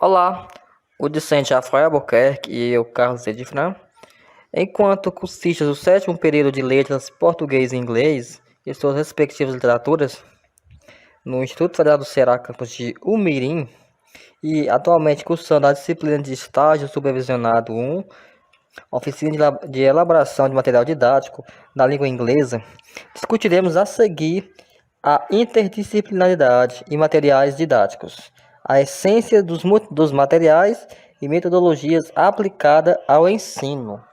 Olá, o discente Rafael Albuquerque e eu, Carlos Edifran. Enquanto cursistas do sétimo período de Letras Português e Inglês e suas respectivas literaturas no Instituto Federal do Ceará, campus de Umirim, e atualmente cursando a disciplina de Estágio Supervisionado 1, Oficina de Elaboração de Material Didático na Língua Inglesa, discutiremos a seguir a interdisciplinaridade e materiais didáticos, a essência dos materiais e metodologias aplicada ao ensino.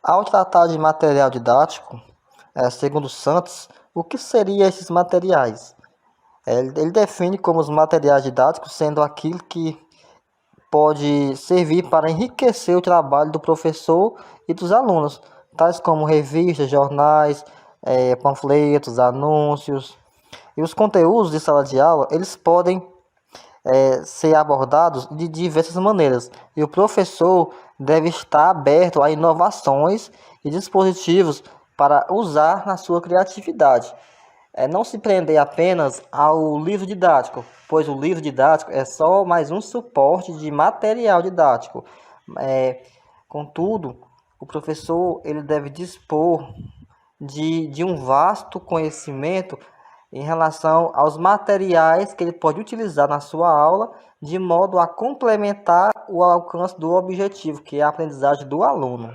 Ao tratar de material didático, segundo Santos, o que seriam esses materiais? Ele define como os materiais didáticos sendo aquilo que pode servir para enriquecer o trabalho do professor e dos alunos, tais como revistas, jornais, panfletos, anúncios. E os conteúdos de sala de aula, eles podem ser abordados de diversas maneiras. E o professor deve estar aberto a inovações e dispositivos para usar na sua criatividade. Não se prender apenas ao livro didático, pois o livro didático é só mais um suporte de material didático. Contudo, o professor ele deve dispor de um vasto conhecimento em relação aos materiais que ele pode utilizar na sua aula, de modo a complementar o alcance do objetivo, que é a aprendizagem do aluno.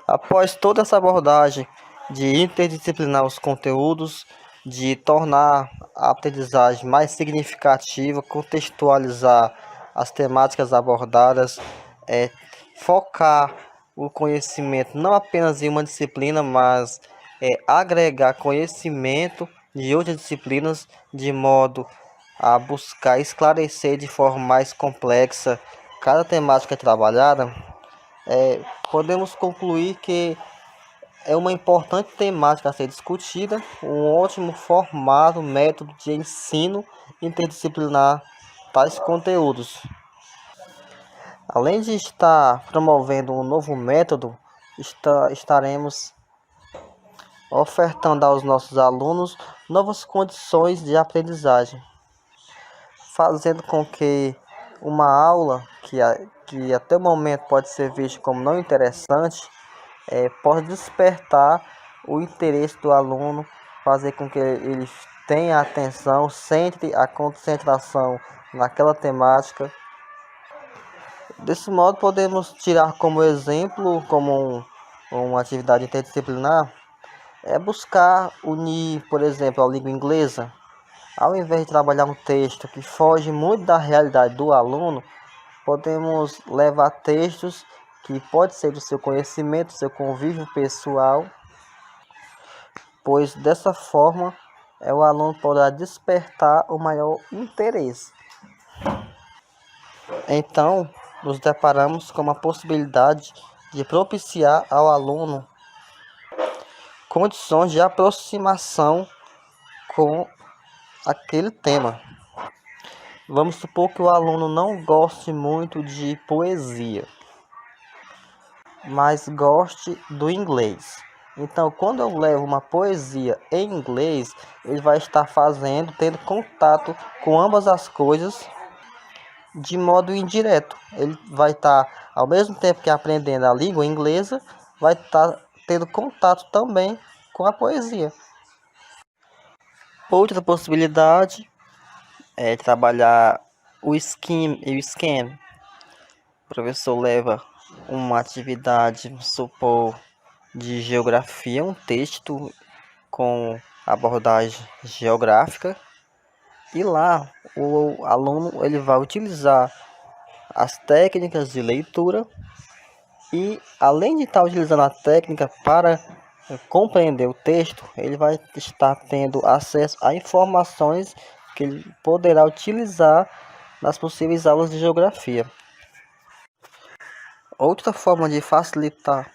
Após toda essa abordagem de interdisciplinar os conteúdos, de tornar a aprendizagem mais significativa, contextualizar as temáticas abordadas, focar o conhecimento não apenas em uma disciplina, mas agregar conhecimento de outras disciplinas, de modo a buscar esclarecer de forma mais complexa cada temática trabalhada. Podemos concluir que é uma importante temática a ser discutida, um ótimo formato, método de ensino interdisciplinar tais conteúdos. Além de estar promovendo um novo método, estaremos ofertando aos nossos alunos novas condições de aprendizagem, fazendo com que uma aula que até o momento pode ser vista como não interessante, pode despertar o interesse do aluno, fazer com que ele tenha atenção, centre a concentração naquela temática. Desse modo, podemos tirar como exemplo, como uma atividade interdisciplinar, buscar unir, por exemplo, a língua inglesa. Ao invés de trabalhar um texto que foge muito da realidade do aluno, podemos levar textos que pode ser do seu conhecimento, do seu convívio pessoal, pois dessa forma o aluno poderá despertar o maior interesse. Então, nos deparamos com a possibilidade de propiciar ao aluno condições de aproximação com aquele tema. Vamos supor que o aluno não goste muito de poesia, mas goste do inglês. Então, quando eu levo uma poesia em inglês, ele vai estar tendo contato com ambas as coisas de modo indireto. Ele vai estar, ao mesmo tempo que aprendendo a língua inglesa, vai estar tendo contato também com a poesia. Outra possibilidade é trabalhar o skim e o scan. O professor leva uma atividade, vamos supor, de geografia, um texto com abordagem geográfica, e lá o aluno ele vai utilizar as técnicas de leitura e, além de estar utilizando a técnica para compreender o texto, ele vai estar tendo acesso a informações que ele poderá utilizar nas possíveis aulas de geografia. Outra forma de facilitar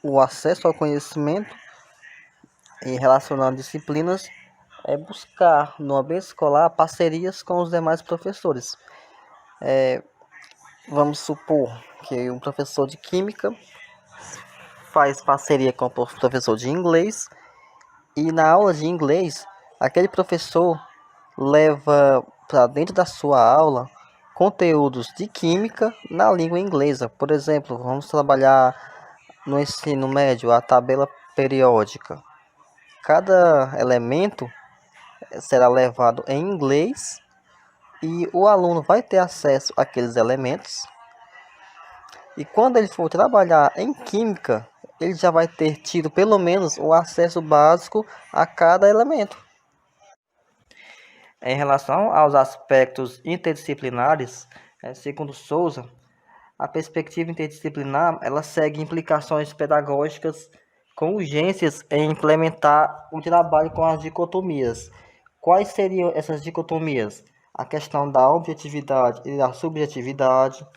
o acesso ao conhecimento em relacionando disciplinas é buscar no ambiente escolar parcerias com os demais professores. Vamos supor que um professor de química faz parceria com o professor de inglês, e na aula de inglês Aquele professor leva para dentro da sua aula conteúdos de química na língua inglesa. Por exemplo, vamos trabalhar no ensino médio a tabela periódica. Cada elemento será levado em inglês e o aluno vai ter acesso àqueles elementos. E quando ele for trabalhar em química, ele já vai ter tido pelo menos o acesso básico a cada elemento. Em relação aos aspectos interdisciplinares, segundo Souza, a perspectiva interdisciplinar ela segue implicações pedagógicas com urgências em implementar o trabalho com as dicotomias. Quais seriam essas dicotomias? A questão da objetividade e da subjetividade,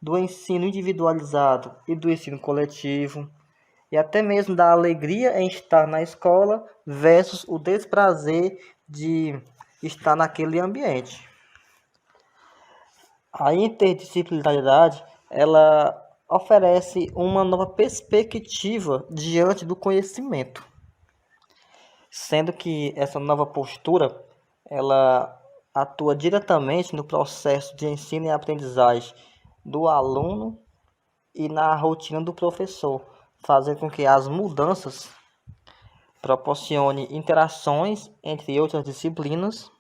do ensino individualizado e do ensino coletivo, e até mesmo da alegria em estar na escola versus o desprazer de estar naquele ambiente. A interdisciplinaridade, ela oferece uma nova perspectiva diante do conhecimento, sendo que essa nova postura, ela atua diretamente no processo de ensino e aprendizagem do aluno e na rotina do professor, fazendo com que as mudanças proporcionem interações entre outras disciplinas,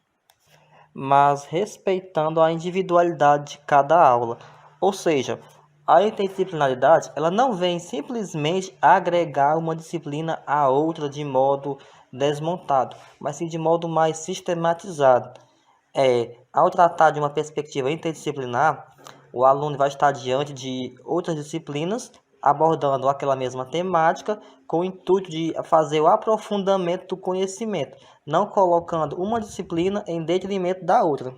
mas respeitando a individualidade de cada aula. Ou seja, a interdisciplinaridade ela não vem simplesmente agregar uma disciplina a outra de modo desmontado, mas sim de modo mais sistematizado. Ao tratar de uma perspectiva interdisciplinar, o aluno vai estar diante de outras disciplinas abordando aquela mesma temática com o intuito de fazer o aprofundamento do conhecimento, não colocando uma disciplina em detrimento da outra.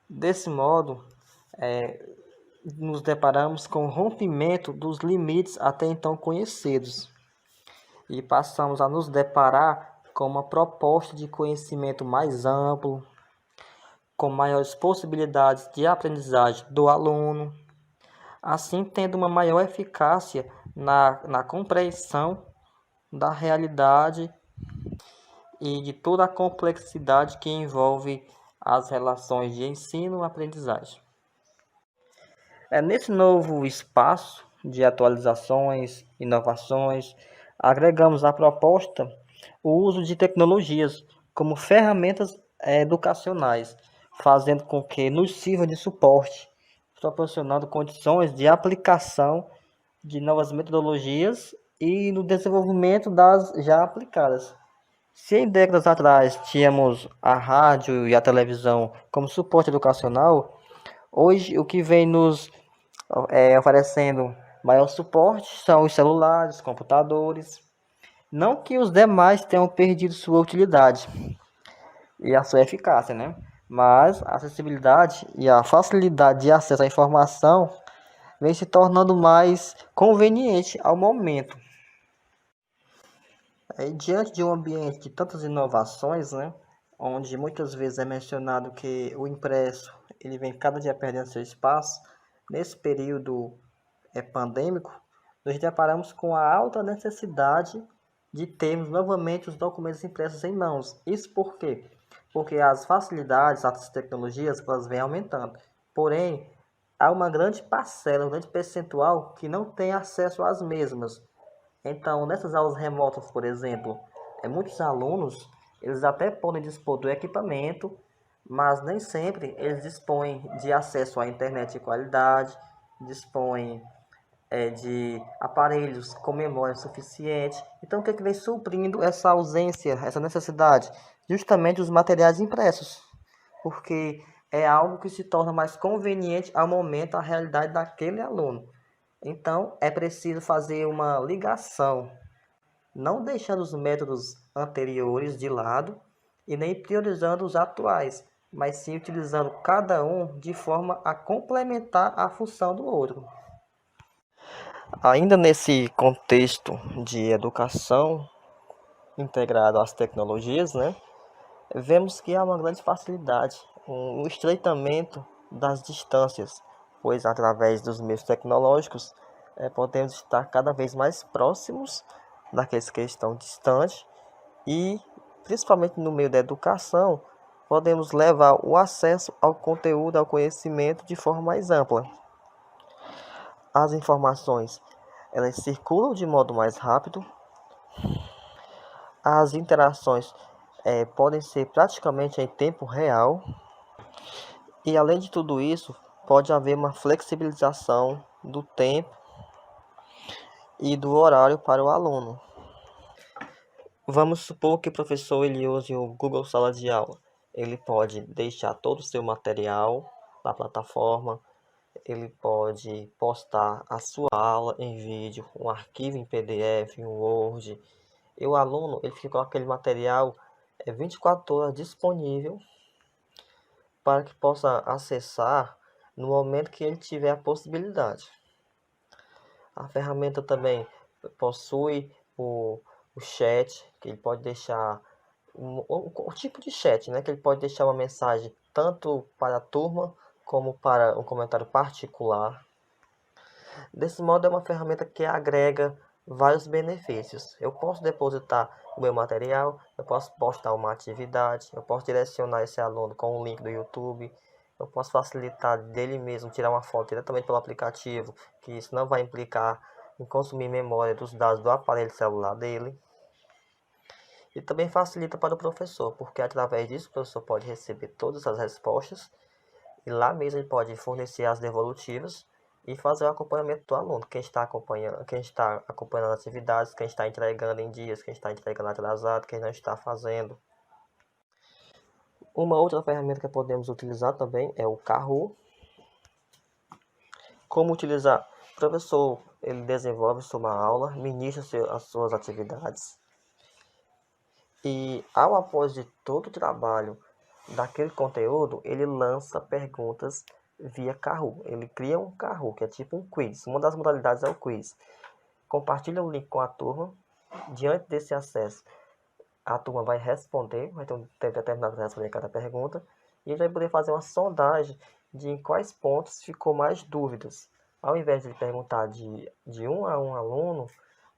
Desse modo, nos deparamos com o rompimento dos limites até então conhecidos e passamos a nos deparar com uma proposta de conhecimento mais amplo, com maiores possibilidades de aprendizagem do aluno, assim tendo uma maior eficácia na compreensão da realidade e de toda a complexidade que envolve as relações de ensino e aprendizagem. Nesse novo espaço de atualizações, inovações, agregamos à proposta o uso de tecnologias como ferramentas educacionais, fazendo com que nos sirva de suporte, proporcionando condições de aplicação de novas metodologias e no desenvolvimento das já aplicadas. Se em décadas atrás tínhamos a rádio e a televisão como suporte educacional, hoje o que vem nos oferecendo maior suporte são os celulares, computadores. Não que os demais tenham perdido sua utilidade e a sua eficácia, né? Mas a acessibilidade e a facilidade de acesso à informação vem se tornando mais conveniente ao momento. Diante de um ambiente de tantas inovações, né, onde muitas vezes é mencionado que o impresso ele vem cada dia perdendo seu espaço, nesse período pandêmico, nos deparamos com a alta necessidade de termos novamente os documentos impressos em mãos. Isso por quê? Porque as facilidades, as tecnologias, elas vêm aumentando. Porém, há uma grande parcela, um grande percentual que não tem acesso às mesmas. Então, nessas aulas remotas, por exemplo, muitos alunos, eles até podem dispor do equipamento, mas nem sempre eles dispõem de acesso à internet de qualidade, dispõem de aparelhos com memória suficiente. Então, o que vem suprindo essa ausência, essa necessidade? Justamente os materiais impressos, porque é algo que se torna mais conveniente ao momento, à realidade daquele aluno. Então, é preciso fazer uma ligação, não deixando os métodos anteriores de lado e nem priorizando os atuais, mas sim utilizando cada um de forma a complementar a função do outro. Ainda nesse contexto de educação integrado às tecnologias, né, vemos que há uma grande facilidade, um estreitamento das distâncias, pois através dos meios tecnológicos podemos estar cada vez mais próximos daqueles que estão distantes e principalmente no meio da educação, podemos levar o acesso ao conteúdo, ao conhecimento de forma mais ampla. As informações, elas circulam de modo mais rápido, as interações podem ser praticamente em tempo real, e além de tudo isso, pode haver uma flexibilização do tempo e do horário para o aluno. Vamos supor que o professor ele use o Google Sala de Aula. Ele pode deixar todo o seu material na plataforma, ele pode postar a sua aula em vídeo, um arquivo em PDF, um Word, e o aluno ele fica com aquele material 24 horas disponível para que possa acessar no momento que ele tiver a possibilidade. A ferramenta também possui o chat, que ele pode deixar o tipo de chat, né? Que ele pode deixar uma mensagem tanto para a turma como para um comentário particular. Desse modo, é uma ferramenta que agrega vários benefícios. Eu posso depositar o meu material, eu posso postar uma atividade, eu posso direcionar esse aluno com um link do YouTube, eu posso facilitar dele mesmo tirar uma foto diretamente pelo aplicativo, que isso não vai implicar em consumir memória dos dados do aparelho celular dele. E também facilita para o professor, porque através disso o professor pode receber todas as respostas e lá mesmo ele pode fornecer as devolutivas e fazer o acompanhamento do aluno, quem está acompanhando as atividades, quem está entregando em dias, quem está entregando atrasado, quem não está fazendo. Uma outra ferramenta que podemos utilizar também é o Kahoot. Como utilizar? O professor ele desenvolve sua aula, ministra as suas atividades e ao após de todo o trabalho daquele conteúdo, ele lança perguntas via Kahoot. Ele cria um Kahoot, que é tipo um quiz. Uma das modalidades é o quiz. Compartilha o link com a turma. Diante desse acesso, a turma vai responder, vai ter um tempo determinado para responder cada pergunta, e ele vai poder fazer uma sondagem de em quais pontos ficou mais dúvidas. Ao invés de perguntar de um a um aluno,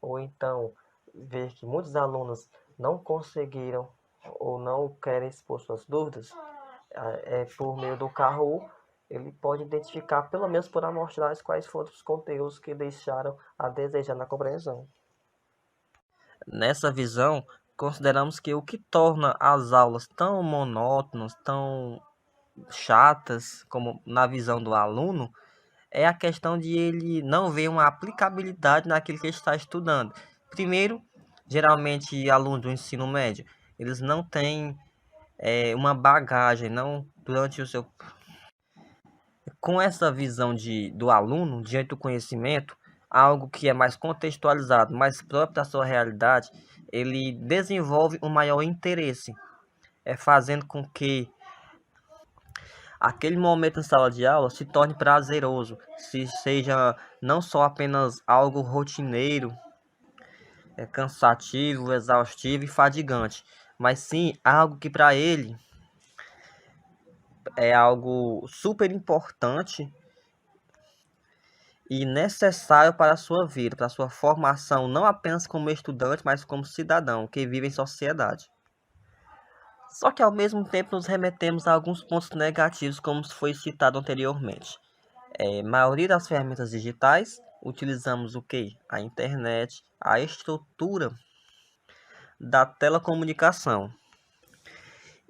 ou então ver que muitos alunos não conseguiram ou não querem expor suas dúvidas, por meio do Kahoot, ele pode identificar, pelo menos por amostragem, quais foram os conteúdos que deixaram a desejar na compreensão. Nessa visão, consideramos que o que torna as aulas tão monótonas, tão chatas, como na visão do aluno, é a questão de ele não ver uma aplicabilidade naquilo que ele está estudando. Primeiro, geralmente alunos do ensino médio, eles não têm uma bagagem, não durante o seu... Com essa visão do aluno, diante do conhecimento, algo que é mais contextualizado, mais próprio da sua realidade, ele desenvolve um maior interesse, fazendo com que aquele momento em sala de aula se torne prazeroso, se seja não só apenas algo rotineiro, cansativo, exaustivo e fadigante, mas sim algo que para ele é algo super importante e necessário para a sua vida, para a sua formação, não apenas como estudante, mas como cidadão que vive em sociedade. Só que ao mesmo tempo nos remetemos a alguns pontos negativos, como foi citado anteriormente. Maioria das ferramentas digitais, utilizamos o que? A internet, a estrutura da telecomunicação.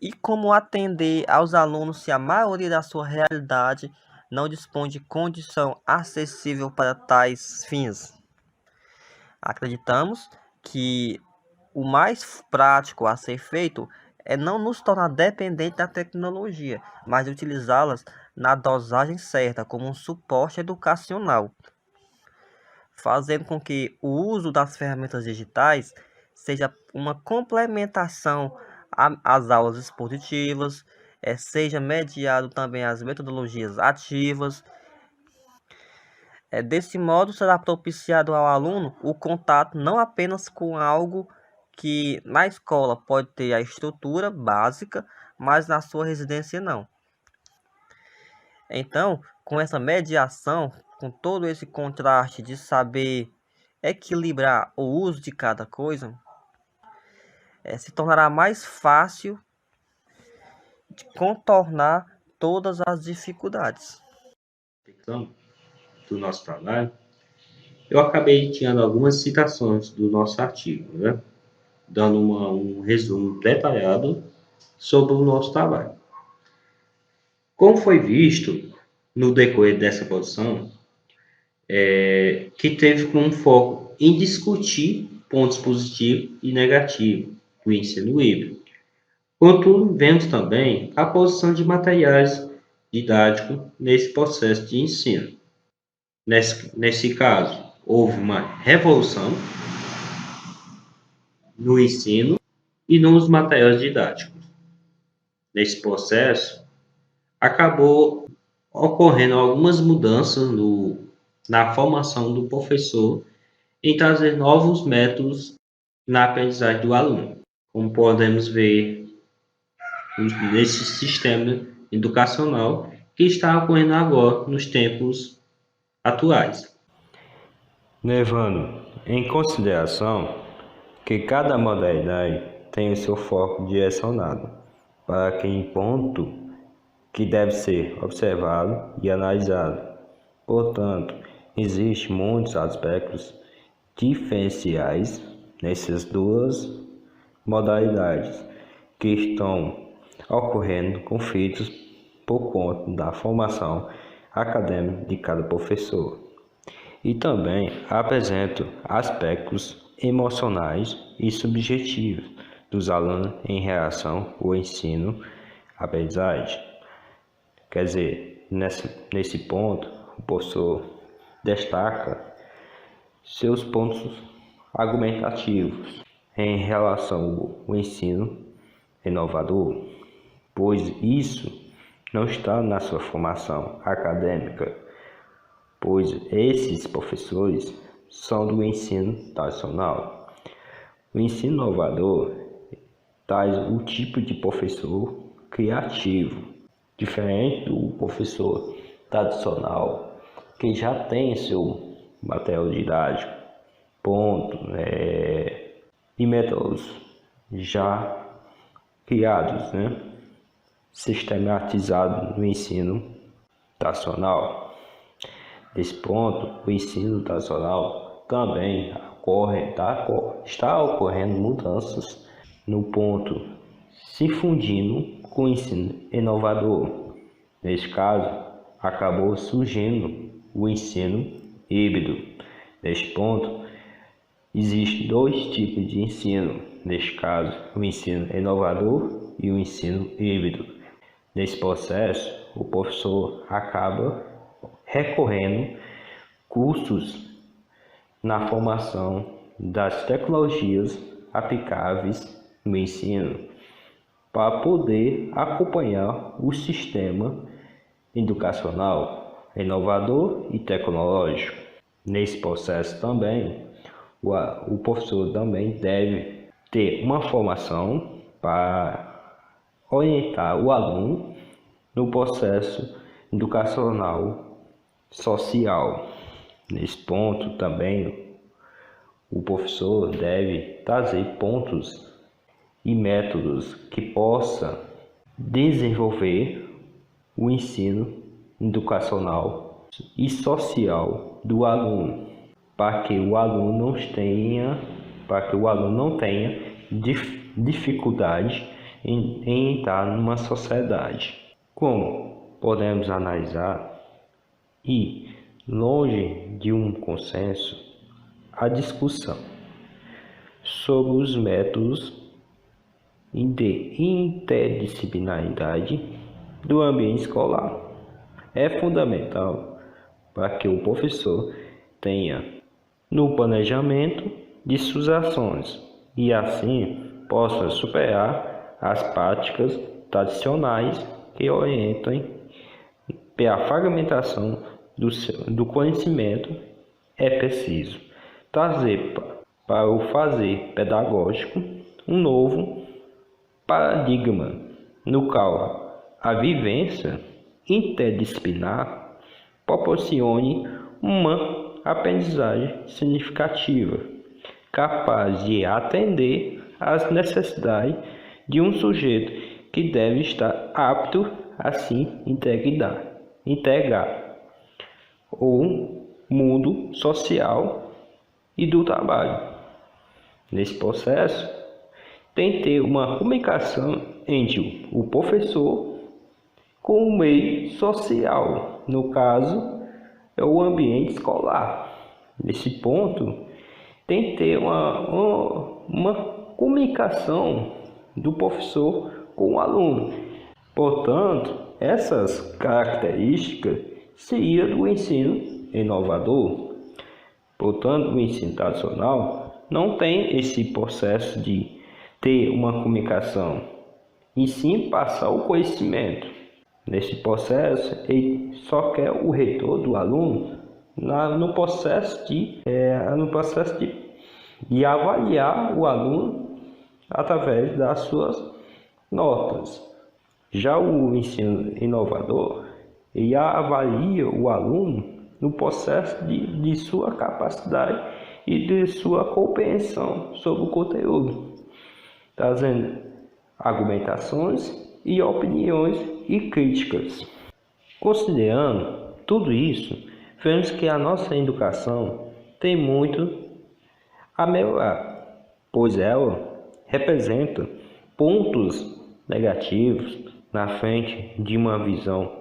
E como atender aos alunos se a maioria da sua realidade não dispõe de condição acessível para tais fins? Acreditamos que o mais prático a ser feito é não nos tornar dependentes da tecnologia, mas utilizá-las na dosagem certa, como um suporte educacional, fazendo com que o uso das ferramentas digitais seja uma complementação às aulas expositivas, seja mediado também às metodologias ativas. Desse modo, será propiciado ao aluno o contato não apenas com algo que na escola pode ter a estrutura básica, mas na sua residência não. Então, com essa mediação, com todo esse contraste de saber equilibrar o uso de cada coisa, se tornará mais fácil de contornar todas as dificuldades. Então, do nosso trabalho, eu acabei tirando algumas citações do nosso artigo, né? Dando um resumo detalhado sobre o nosso trabalho. Como foi visto no decorrer dessa produção, que teve como foco em discutir pontos positivos e negativos do ensino híbrido. Contudo, vemos também a posição de materiais didáticos nesse processo de ensino. Nesse caso, houve uma revolução no ensino e nos materiais didáticos. Nesse processo, acabou ocorrendo algumas mudanças na formação do professor em trazer novos métodos na aprendizagem do aluno, como podemos ver nesse sistema educacional que está ocorrendo agora nos tempos atuais. Levando em consideração que cada modalidade tem o seu foco direcionado para aquele ponto que deve ser observado e analisado. Portanto, existem muitos aspectos diferenciais nessas duas modalidades que estão ocorrendo conflitos por conta da formação acadêmica de cada professor. E também apresento aspectos emocionais e subjetivos dos alunos em relação ao ensino-aprendizagem. Quer dizer, nesse ponto, o professor destaca seus pontos argumentativos em relação ao ensino inovador, pois isso não está na sua formação acadêmica, pois esses professores são do ensino tradicional. O ensino inovador traz o tipo de professor criativo, diferente do professor tradicional, que já tem seu material didático, ponto, e métodos já criados, sistematizados no ensino tradicional. Nesse ponto, o ensino tradicional também está ocorrendo mudanças no ponto, se fundindo com o ensino inovador. Nesse caso, acabou surgindo o ensino híbrido. Neste ponto, existem dois tipos de ensino. Neste caso, o ensino inovador e o ensino híbrido. Nesse processo, o professor acaba recorrendo cursos na formação das tecnologias aplicáveis no ensino para poder acompanhar o sistema educacional inovador e tecnológico. Nesse processo também, o professor também deve ter uma formação para orientar o aluno no processo educacional social. Nesse ponto também, o professor deve trazer pontos e métodos que possa desenvolver o ensino educacional e social do aluno, para que o aluno não tenha dificuldade em entrar numa sociedade. Como podemos analisar, e longe de um consenso, a discussão sobre os métodos de interdisciplinaridade do ambiente escolar é fundamental para que o professor tenha no planejamento de suas ações e assim possa superar as práticas tradicionais que orientem pela fragmentação do conhecimento. É preciso trazer para o fazer pedagógico um novo paradigma, no qual a vivência interdisciplinar proporcione uma aprendizagem significativa, capaz de atender às necessidades de um sujeito que deve estar apto a se integrar o mundo social e do trabalho. Nesse processo, tem que ter uma comunicação entre o professor com o meio social, no caso, é o ambiente escolar. Nesse ponto, tem que ter uma comunicação do professor com o aluno. Portanto, essas características seriam do ensino inovador. Portanto, o ensino tradicional não tem esse processo de ter uma comunicação, e sim passar o conhecimento. Nesse processo, ele só quer o retorno do aluno no processo de avaliar o aluno através das suas notas. Já o ensino inovador, ele avalia o aluno no processo de sua capacidade e de sua compreensão sobre o conteúdo, trazendo argumentações e opiniões e críticas. Considerando tudo isso, vemos que a nossa educação tem muito a melhorar, pois ela representa pontos negativos na frente de uma visão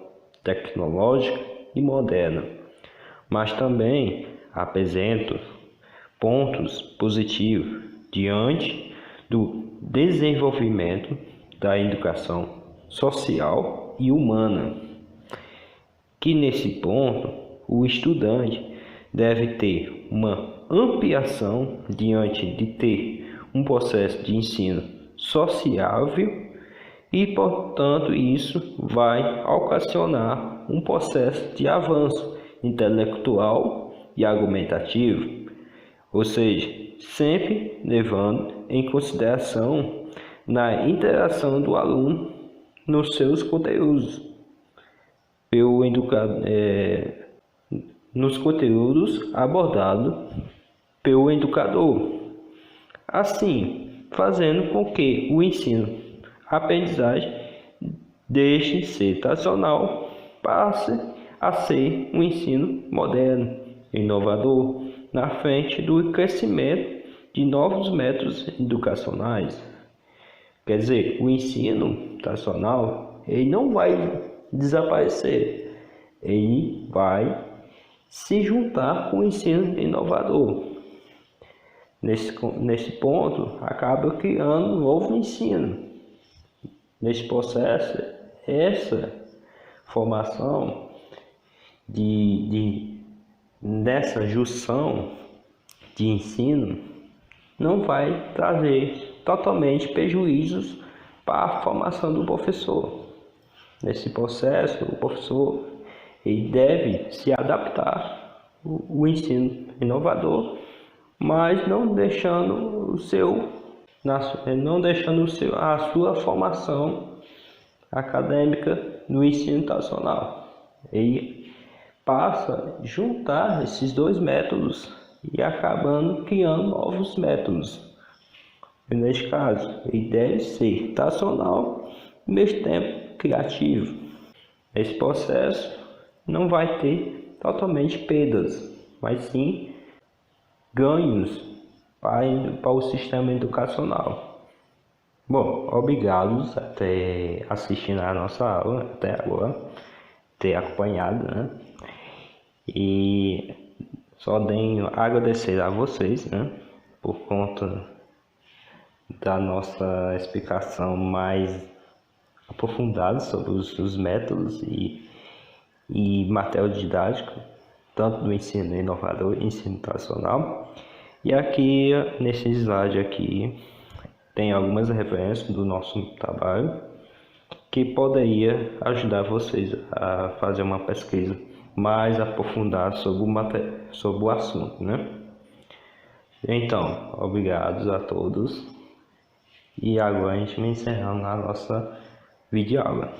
tecnológica e moderna, mas também apresenta pontos positivos diante do desenvolvimento da educação social e humana, que nesse ponto o estudante deve ter uma ampliação diante de ter um processo de ensino sociável e, portanto, isso vai ocasionar um processo de avanço intelectual e argumentativo, ou seja, sempre levando em consideração na interação do aluno nos seus conteúdos, nos conteúdos abordados pelo educador, assim fazendo com que o ensino-aprendizagem deixe de ser tradicional, passe a ser um ensino moderno, inovador, na frente do crescimento de novos métodos educacionais. Quer dizer, o ensino tradicional ele não vai desaparecer, ele vai se juntar com o ensino inovador. Nesse ponto, acaba criando um novo ensino. Nesse processo, essa formação dessa junção de ensino não vai trazer totalmente prejuízos para a formação do professor. Nesse processo, o professor ele deve se adaptar ao ensino inovador, mas não deixando a sua formação acadêmica no ensino tradicional. Ele passa a juntar esses dois métodos e acabando criando novos métodos. E neste caso, ele deve ser tradicional e ao mesmo tempo criativo. Esse processo não vai ter totalmente perdas, mas sim ganhos para o sistema educacional. Bom, obrigado por ter assistido a nossa aula até agora, ter acompanhado, né? E só tenho a agradecer a vocês, né? Por conta da nossa explicação mais aprofundada sobre os métodos e material didático, tanto do ensino inovador e ensino tradicional. E aqui, nesse slide aqui, tem algumas referências do nosso trabalho que poderia ajudar vocês a fazer uma pesquisa mais aprofundada sobre o assunto, né? Então, obrigado a todos. E agora a gente vai encerrando a nossa videoaula.